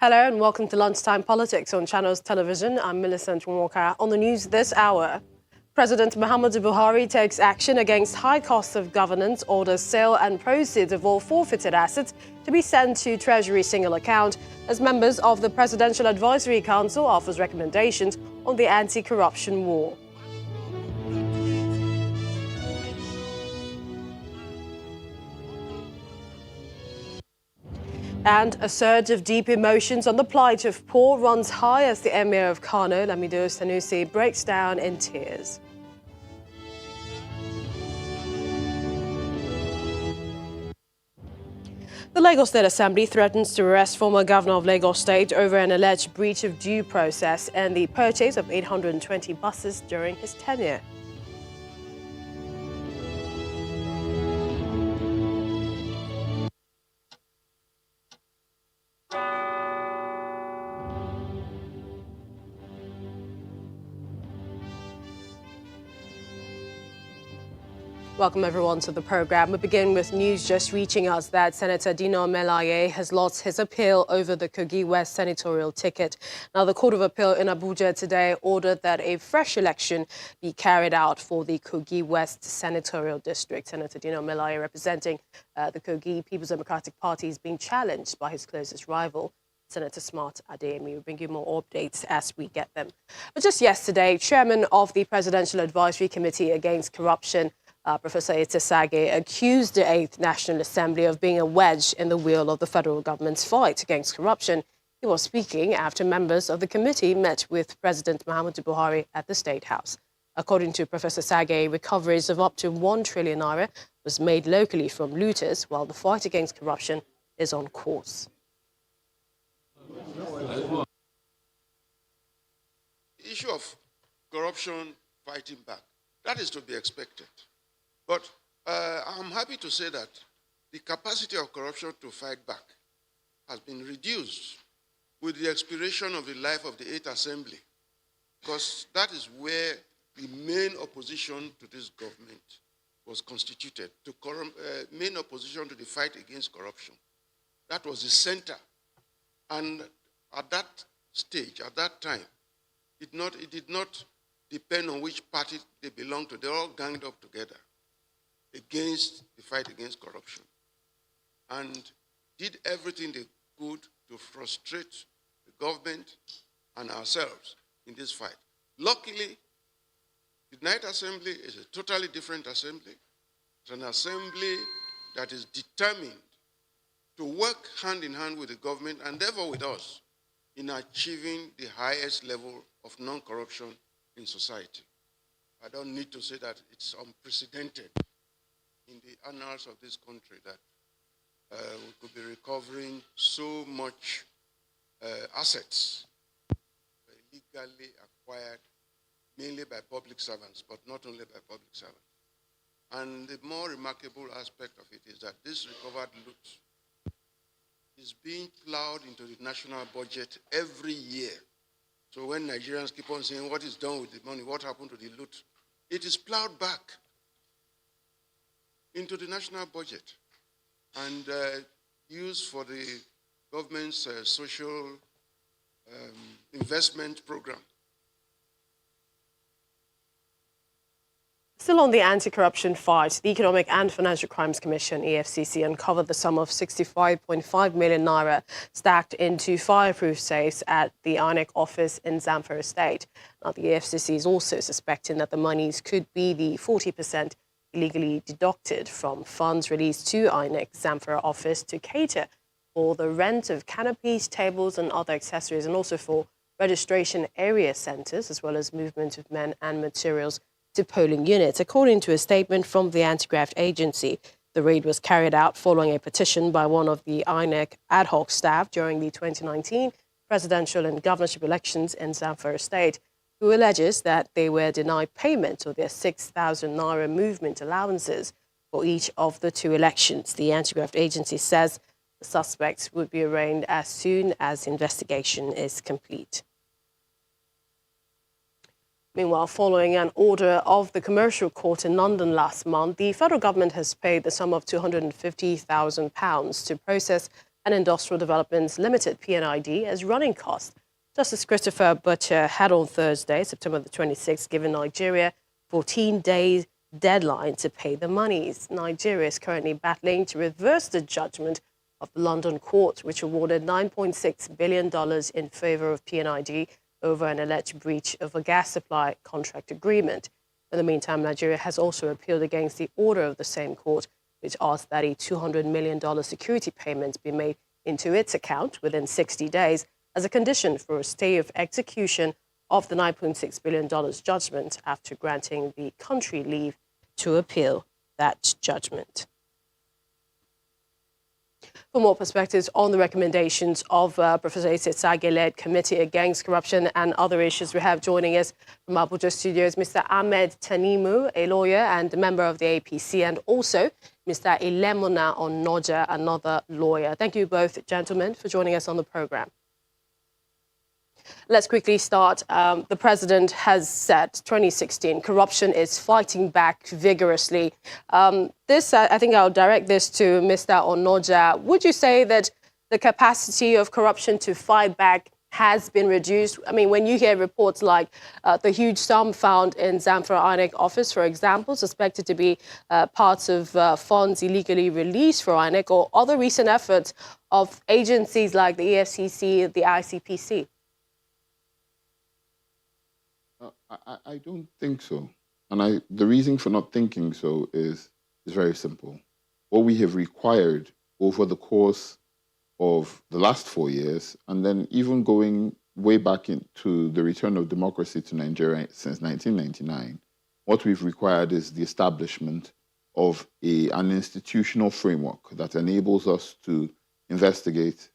Hello and welcome to Lunchtime Politics on Channels Television. I'm Millicent Walker. On the news this hour, President Muhammadu Buhari takes action against high costs of governance, orders sale and proceeds of all forfeited assets to be sent to Treasury single account as members of the Presidential Advisory Council offers recommendations on the anti-corruption war. And a surge of deep emotions on the plight of poor runs high as the Emir of Kano, Lamido Sanusi, breaks down in tears. The Lagos State Assembly threatens to arrest former Governor of Lagos State over an alleged breach of due process and the purchase of 820 buses during his tenure. Welcome everyone to the program. We begin with news just reaching us that Senator Dino Melaye has lost his appeal over the Kogi West senatorial ticket. Now, the Court of Appeal in Abuja today ordered that a fresh election be carried out for the Kogi West senatorial district. Senator Dino Melaye, representing the Kogi People's Democratic Party, is being challenged by his closest rival, Senator Smart Adeyemi. We'll bring you more updates as we get them. But just yesterday, Chairman of the Presidential Advisory Committee Against Corruption, Professor Sage, accused the 8th National Assembly of being a wedge in the wheel of the federal government's fight against corruption. He was speaking after members of the committee met with President Muhammadu Buhari at the State House. According to Professor Sage, recoveries of up to 1 trillion naira was made locally from looters, while the fight against corruption is on course. The issue of corruption fighting back, that is to be expected. But I'm happy to say that the capacity of corruption to fight back has been reduced with the expiration of the life of the 8th Assembly, because that is where the main opposition to this government was constituted, main opposition to the fight against corruption. That was the center. And at that stage, at that time, it did not depend on which party they belonged to. They all ganged up together against the fight against corruption and did everything they could to frustrate the government and ourselves in this fight. Luckily, the Ninth Assembly is a totally different assembly. It's an assembly that is determined to work hand in hand with the government and therefore with us in achieving the highest level of non-corruption in society. I don't need to say that it's unprecedented in the annals of this country that we could be recovering so much assets illegally acquired, mainly by public servants, but not only by public servants. And the more remarkable aspect of it is that this recovered loot is being plowed into the national budget every year. So when Nigerians keep on saying, what is done with the money, what happened to the loot? It is plowed back into the national budget and used for the government's social investment program. Still on the anti-corruption fight, the Economic and Financial Crimes Commission, EFCC, uncovered the sum of 65.5 million naira stacked into fireproof safes at the INEC office in Zamfara State. Now, the EFCC is also suspecting that the monies could be the 40% illegally deducted from funds released to INEC Zamfara office to cater for the rent of canopies, tables and other accessories, and also for registration area centres, as well as movement of men and materials to polling units. According to a statement from the anti-graft agency, the raid was carried out following a petition by one of the INEC ad hoc staff during the 2019 presidential and governorship elections in Zamfara State, who alleges that they were denied payment of their 6,000 naira movement allowances for each of the 2 elections. The anti-graft agency says the suspects would be arraigned as soon as the investigation is complete. Meanwhile, following an order of the Commercial Court in London last month, the federal government has paid the sum of £250,000 to process and Industrial Developments Limited, PNID, as running costs. Justice Christopher Butcher had on Thursday, September the 26th, given Nigeria 14 days deadline to pay the monies. Nigeria is currently battling to reverse the judgment of the London court, which awarded $9.6 billion in favor of PNID over an alleged breach of a gas supply contract agreement. In the meantime, Nigeria has also appealed against the order of the same court, which asked that a $200 million security payment be made into its account within 60 days as a condition for a stay of execution of the $9.6 billion judgment after granting the country leave to appeal that judgment. For more perspectives on the recommendations of Professor Issa Sage-led Committee Against Corruption and Other Issues, we have joining us from Abuja Studios Mr. Ahmed Tanimu, a lawyer and a member of the APC, and also Mr. Ilemona Onoja, another lawyer. Thank you both, gentlemen, for joining us on the program. Let's quickly start. The president has said 2016 corruption is fighting back vigorously. I think I'll direct this to Mr. Onoja. Would you say that the capacity of corruption to fight back has been reduced? I mean, when you hear reports like the huge sum found in Zamfara INEC office, for example, suspected to be parts of funds illegally released for INEC, or other recent efforts of agencies like the EFCC, the ICPC? I don't think so. And the reason for not thinking so is very simple. What we have required over the course of the last 4 years, and then even going way back into the return of democracy to Nigeria since 1999, what we've required is the establishment of an institutional framework that enables us to investigate,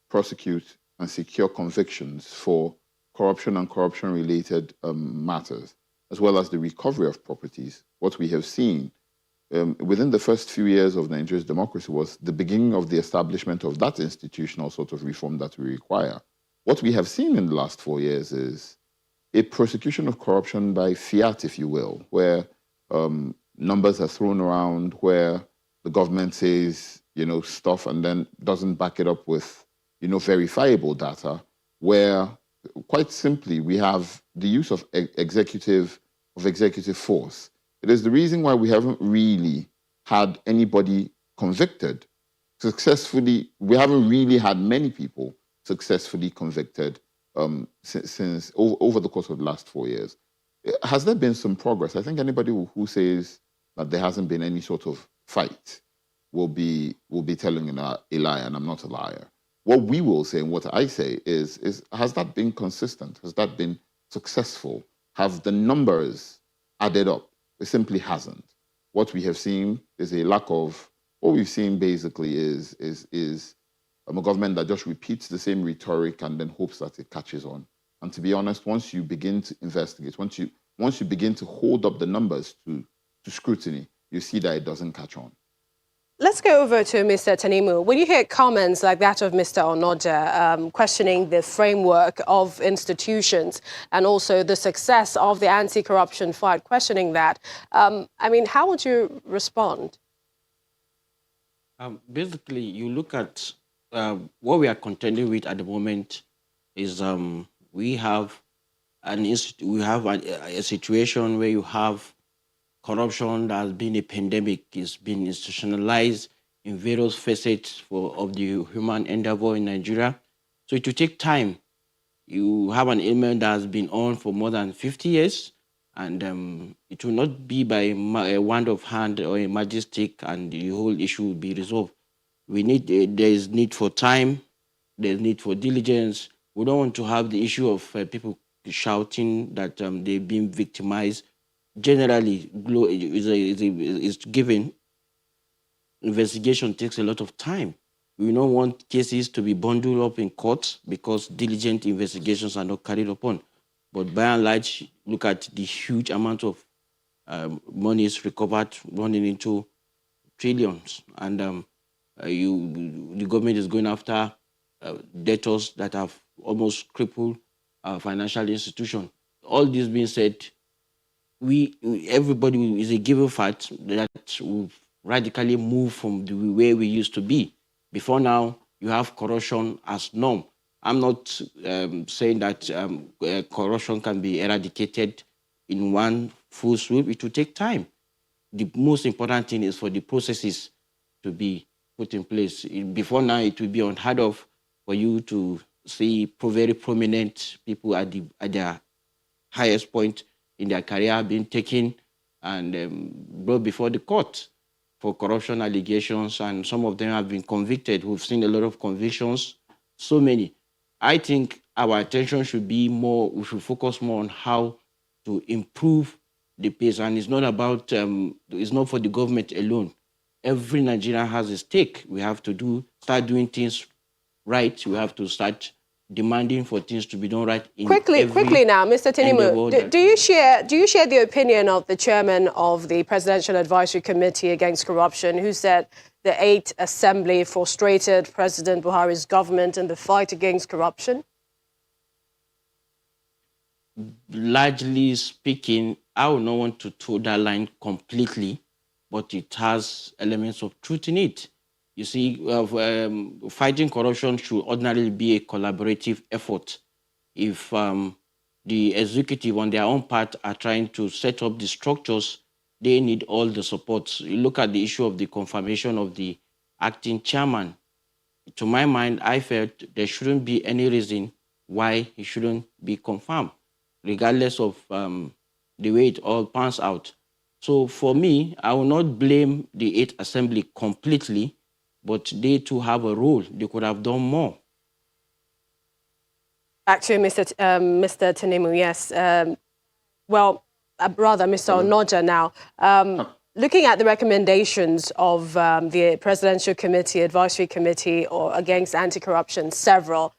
prosecute, and secure convictions for corruption and corruption-related matters, as well as the recovery of properties. What we have seen within the first few years of Nigeria's democracy was the beginning of the establishment of that institutional sort of reform that we require. What we have seen in the last 4 years is a prosecution of corruption by fiat, if you will, where numbers are thrown around, where the government says, stuff and then doesn't back it up with, verifiable data, where quite simply, we have the use of executive force. It is the reason why we haven't really had anybody convicted successfully. We haven't really had many people successfully convicted since over the course of the last 4 years. Has there been some progress? I think anybody who says that there hasn't been any sort of fight will be telling a lie, and I'm not a liar. What we will say and what I say is has that been consistent? Has that been successful? Have the numbers added up? It simply hasn't. What we have seen is a lack of, what we've seen basically is a government that just repeats the same rhetoric and then hopes that it catches on. And to be honest, once you begin to investigate, once you begin to hold up the numbers to scrutiny, you see that it doesn't catch on. Let's go over to Mr. Tanimu. When you hear comments like that of Mr. Onoja questioning the framework of institutions and also the success of the anti-corruption fight, questioning that, how would you respond? Basically, you look at what we are contending with at the moment is we have a situation where you have corruption that has been a pandemic, is being institutionalized in various facets of the human endeavor in Nigeria. So it will take time. You have an ailment that has been on for more than 50 years, and it will not be by a wand of hand or a magic stick and the whole issue will be resolved. There is need for time, there's need for diligence. We don't want to have the issue of people shouting that they've been victimized. Generally, is given. Investigation takes a lot of time. We don't want cases to be bundled up in court because diligent investigations are not carried upon. But by and large, look at the huge amount of money is recovered, running into trillions. And the government is going after debtors that have almost crippled financial institutions. All this being said, everybody is a given fact that we've radically moved from the way we used to be. Before now, you have corruption as norm. I'm not saying that corruption can be eradicated in one full swoop. It will take time. The most important thing is for the processes to be put in place. Before now, it will be unheard of for you to see very prominent people at their highest point in their career being taken and brought before the court for corruption allegations, and some of them have been convicted. We've seen a lot of convictions, so many. I think our attention should be more, we should focus more on how to improve the pace. And it's not about, it's not for the government alone. Every Nigerian has a stake. We have to start doing things right. We have to start demanding for things to be done right. Quickly now, Mr. Tinimu, do you share the opinion of the chairman of the Presidential Advisory Committee Against Corruption, who said the 8th Assembly frustrated President Buhari's government in the fight against corruption? Largely speaking, I would not want to toe that line completely, but it has elements of truth in it. You see, fighting corruption should ordinarily be a collaborative effort. If the executive on their own part are trying to set up the structures, they need all the support. You look at the issue of the confirmation of the acting chairman. To my mind, I felt there shouldn't be any reason why he shouldn't be confirmed, regardless of the way it all pans out. So for me, I will not blame the 8th Assembly completely, but they too have a role. They could have done more. Actually, Mr. Tanimu, yes. Rather, Mr. Onoja now. Looking at the recommendations of the Presidential Committee, Advisory Committee against Anti-Corruption, several,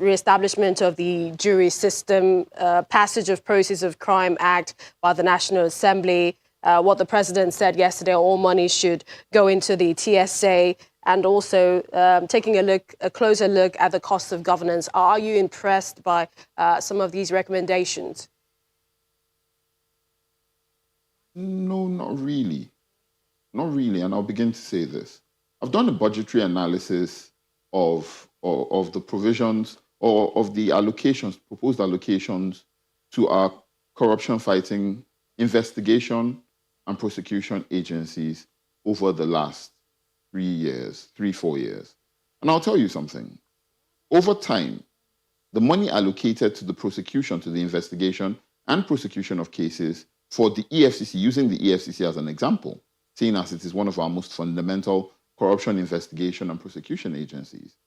re-establishment of the jury system, passage of Proceeds of Crime Act by the National Assembly, what the President said yesterday, all money should go into the TSA, and also taking a closer look at the cost of governance. Are you impressed by some of these recommendations? No, not really. Not really, and I'll begin to say this. I've done a budgetary analysis of the provisions or of the allocations, proposed allocations to our corruption-fighting investigation and prosecution agencies over the last 4 years. And I'll tell you something. Over time, the money allocated to the prosecution, to the investigation and prosecution of cases for the EFCC, using the EFCC as an example, seeing as it is one of our most fundamental corruption investigation and prosecution agencies,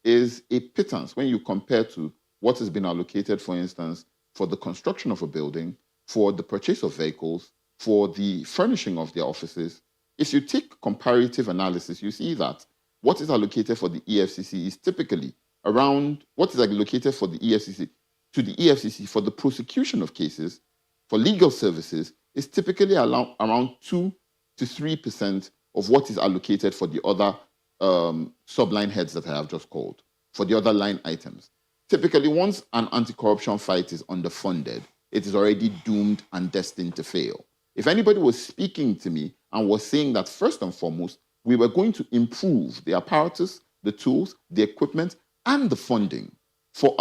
is a pittance when you compare to what has been allocated, for instance, for the construction of a building, for the purchase of vehicles, for the furnishing of their offices. If you take comparative analysis, you see that what is allocated for the EFCC is typically around what is allocated for the EFCC to the EFCC for the prosecution of cases for legal services is typically around 2 to 3% of what is allocated for the other subline heads that I have just called, for the other line items. Typically, once an anti-corruption fight is underfunded, it is already doomed and destined to fail. If anybody was speaking to me and was saying that first and foremost, we were going to improve the apparatus, the tools, the equipment, and the funding for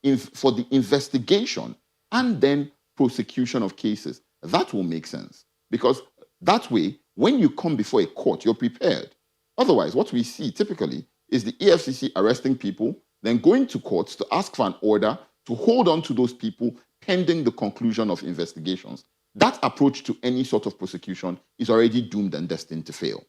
the investigation and then prosecution of cases, that will make sense. Because that way, when you come before a court, you're prepared. Otherwise, what we see typically is the EFCC arresting people, then going to courts to ask for an order to hold on to those people pending the conclusion of investigations. That approach to any sort of prosecution is already doomed and destined to fail.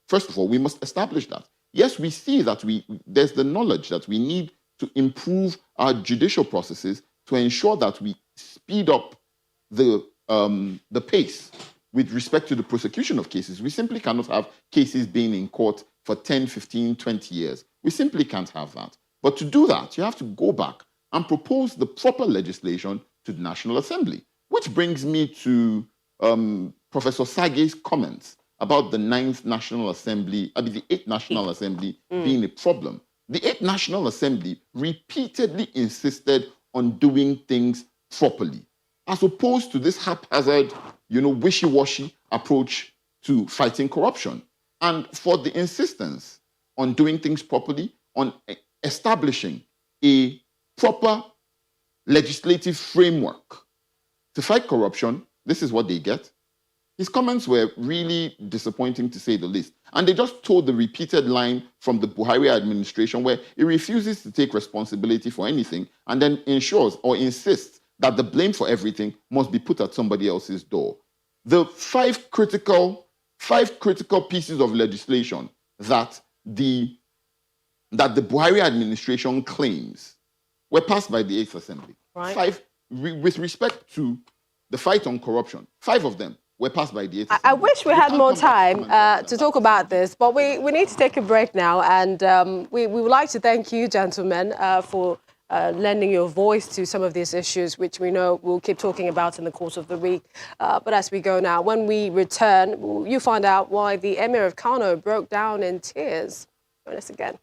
First of all, we must establish that. Yes, we see that there's the knowledge that we need to improve our judicial processes to ensure that we speed up the pace with respect to the prosecution of cases. We simply cannot have cases being in court for 10, 15, 20 years. We simply can't have that. But to do that, you have to go back and propose the proper legislation to the National Assembly, which brings me to Professor Sage's comments about the 9th National Assembly, the 8th National Assembly being a problem. The 8th National Assembly repeatedly insisted on doing things properly, as opposed to this haphazard, wishy-washy approach to fighting corruption. And for the insistence on doing things properly, on establishing a proper legislative framework to fight corruption. This is what they get. His comments were really disappointing, to say the least. And they just told the repeated line from the Buhari administration where it refuses to take responsibility for anything and then ensures or insists that the blame for everything must be put at somebody else's door. The five critical pieces of legislation that the Buhari administration claims were passed by the 8th Assembly. Right. With respect to the fight on corruption, 5 of them were passed by the 8th Assembly. I wish we had more time to talk about this, but we need to take a break now. And we would like to thank you, gentlemen, for lending your voice to some of these issues, which we know we'll keep talking about in the course of the week. But as we go now, when we return, you find out why the Emir of Kano broke down in tears. Join us again.